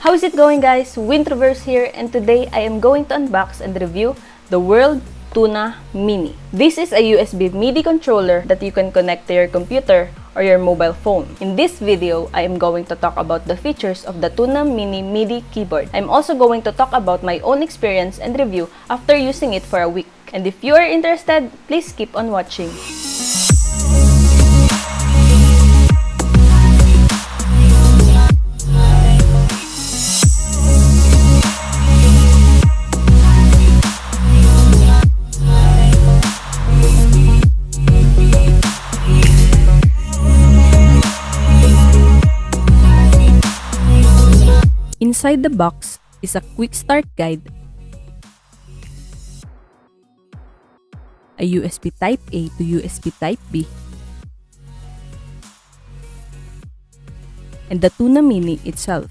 How's it going, guys? WINTROVERSE here, and today I am going to unbox and review the Worlde Tuna Mini. This is a USB Midi controller that you can connect to your computer or your mobile phone. In this video, I am going to talk about the features of the tunamini Midi keyboard. I'm also going to talk about my own experience and review after using it for a week. And if you are interested, please keep on watching. Inside the box is a quick start guide, a USB Type-A to USB Type-B, and the tunamini itself.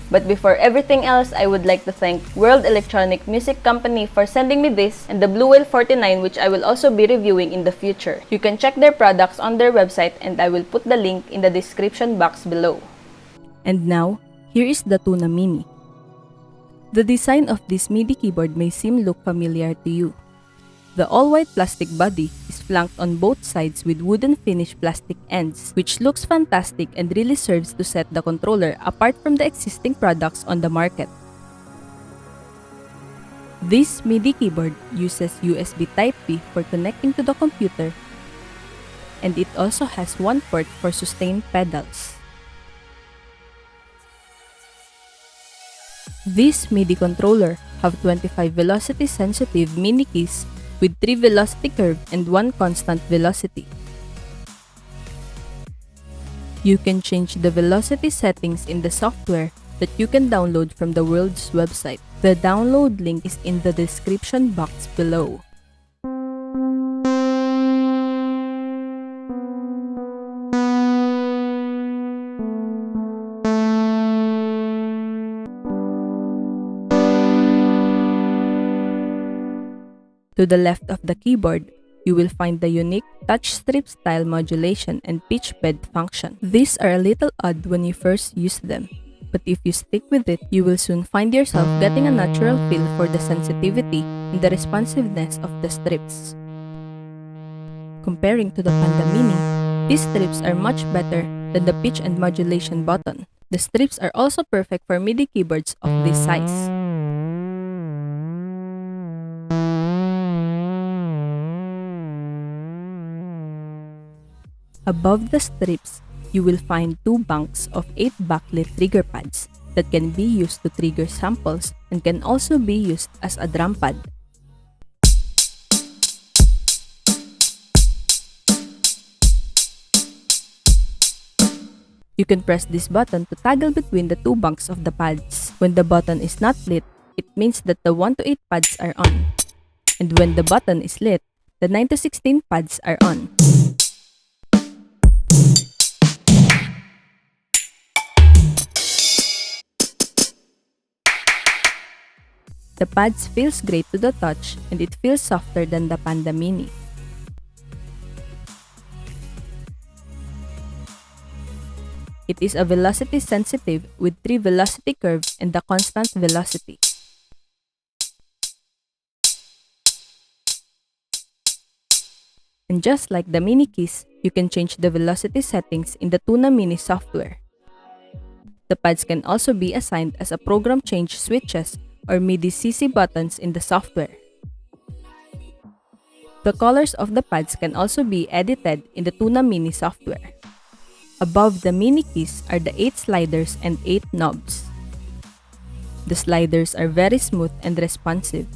But before everything else, I would like to thank World Electronic Music Company for sending me this and the Blue Whale 49, which I will also be reviewing in the future. You can check their products on their website and I will put the link in the description box below. And now, here is the tunamini. The design of this MIDI keyboard may look familiar to you. The all-white plastic body is flanked on both sides with wooden finish plastic ends, which looks fantastic and really serves to set the controller apart from the existing products on the market. This MIDI keyboard uses USB Type-B for connecting to the computer, and it also has one port for sustained pedals. This MIDI controller have 25 velocity sensitive mini keys with 3 velocity curve and 1 constant velocity. You can change the velocity settings in the software that you can download from the Worlde's website. The download link is in the description box below. To the left of the keyboard, you will find the unique touch strip style modulation and pitch bend function. These are a little odd when you first use them, but if you stick with it, you will soon find yourself getting a natural feel for the sensitivity and the responsiveness of the strips. Comparing to the Panda Mini, these strips are much better than the pitch and modulation button. The strips are also perfect for MIDI keyboards of this size. Above the strips, you will find 2 banks of 8 backlit trigger pads that can be used to trigger samples and can also be used as a drum pad. You can press this button to toggle between the 2 banks of the pads. When the button is not lit, it means that the 1 to 8 pads are on. And when the button is lit, the 9 to 16 pads are on. The pads feels great to the touch and it feels softer than the Panda Mini. It is a velocity sensitive with 3 velocity curves and the constant velocity. And just like the mini keys, you can change the velocity settings in the tunamini software. The pads can also be assigned as a program change switches or MIDI CC buttons in the software. The colors of the pads can also be edited in the tunamini software. Above the mini keys are the 8 sliders and 8 knobs. The sliders are very smooth and responsive.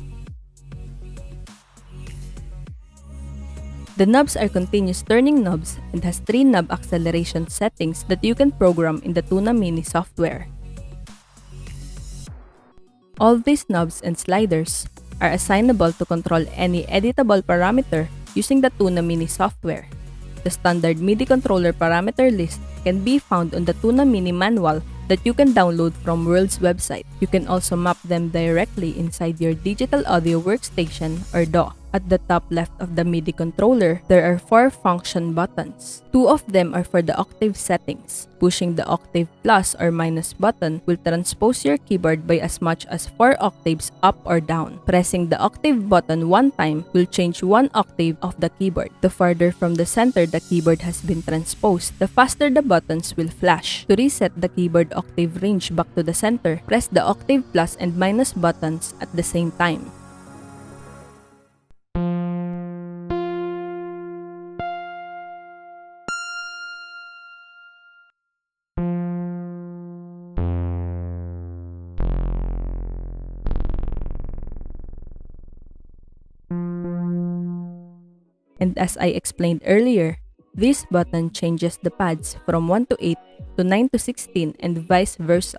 The knobs are continuous turning knobs and has 3 knob acceleration settings that you can program in the tunamini software. All these knobs and sliders are assignable to control any editable parameter using the tunamini software. The standard MIDI controller parameter list can be found on the tunamini manual that you can download from Worlde's website. You can also map them directly inside your digital audio workstation or DAW. At the top left of the MIDI controller, there are 4 function buttons. 2 of them are for the octave settings. Pushing the octave plus or minus button will transpose your keyboard by as much as 4 octaves up or down. Pressing the octave button 1 time will change 1 octave of the keyboard. The farther from the center the keyboard has been transposed, the faster the buttons will flash. To reset the keyboard octave range back to the center, press the octave plus and minus buttons at the same time. And as I explained earlier, this button changes the pads from 1 to 8 to 9 to 16 and vice versa.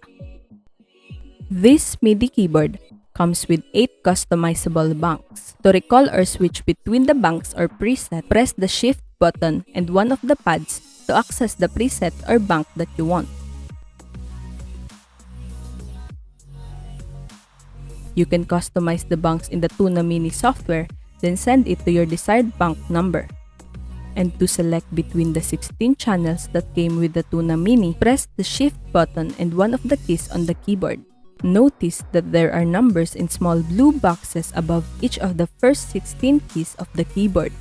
This MIDI keyboard comes with 8 customizable banks. To recall or switch between the banks or preset, press the Shift button and one of the pads to access the preset or bank that you want. You can customize the banks in the tunamini software, then send it to your desired bank number. And to select between the 16 channels that came with the tunamini, press the Shift button and one of the keys on the keyboard. Notice that there are numbers in small blue boxes above each of the first 16 keys of the keyboard.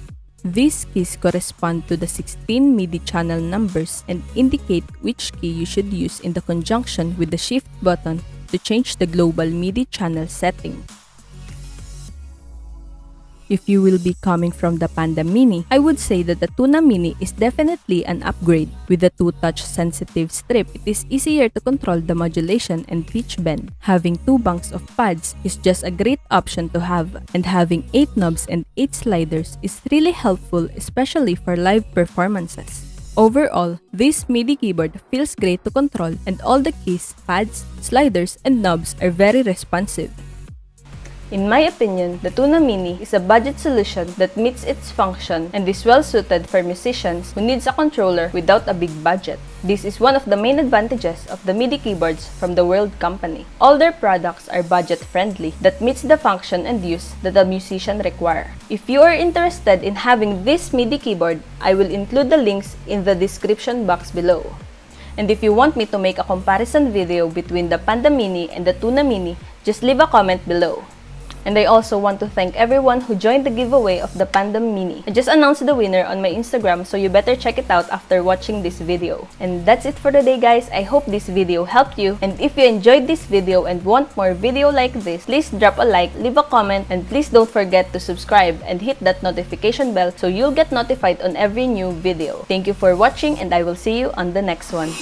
These keys correspond to the 16 MIDI channel numbers and indicate which key you should use in the conjunction with the Shift button to change the global MIDI channel setting. If you will be coming from the Panda Mini, I would say that the Tuna Mini is definitely an upgrade. With the 2-touch sensitive strip, it is easier to control the modulation and pitch bend. Having 2 banks of pads is just a great option to have, and having 8 knobs and 8 sliders is really helpful, especially for live performances. Overall, this MIDI keyboard feels great to control, and all the keys, pads, sliders, and knobs are very responsive. In my opinion, the Tuna Mini is a budget solution that meets its function and is well suited for musicians who needs a controller without a big budget. This is one of the main advantages of the MIDI keyboards from the Worlde company. All their products are budget friendly that meets the function and use that a musician require. If you are interested in having this MIDI keyboard, I will include the links in the description box below. And if you want me to make a comparison video between the Panda Mini and the Tuna Mini, just leave a comment below. And I also want to thank everyone who joined the giveaway of the Panda Mini. I just announced the winner on my Instagram, so you better check it out after watching this video. And that's it for today, guys. I hope this video helped you. And if you enjoyed this video and want more video like this, please drop a like, leave a comment, and please don't forget to subscribe and hit that notification bell so you'll get notified on every new video. Thank you for watching, and I will see you on the next one.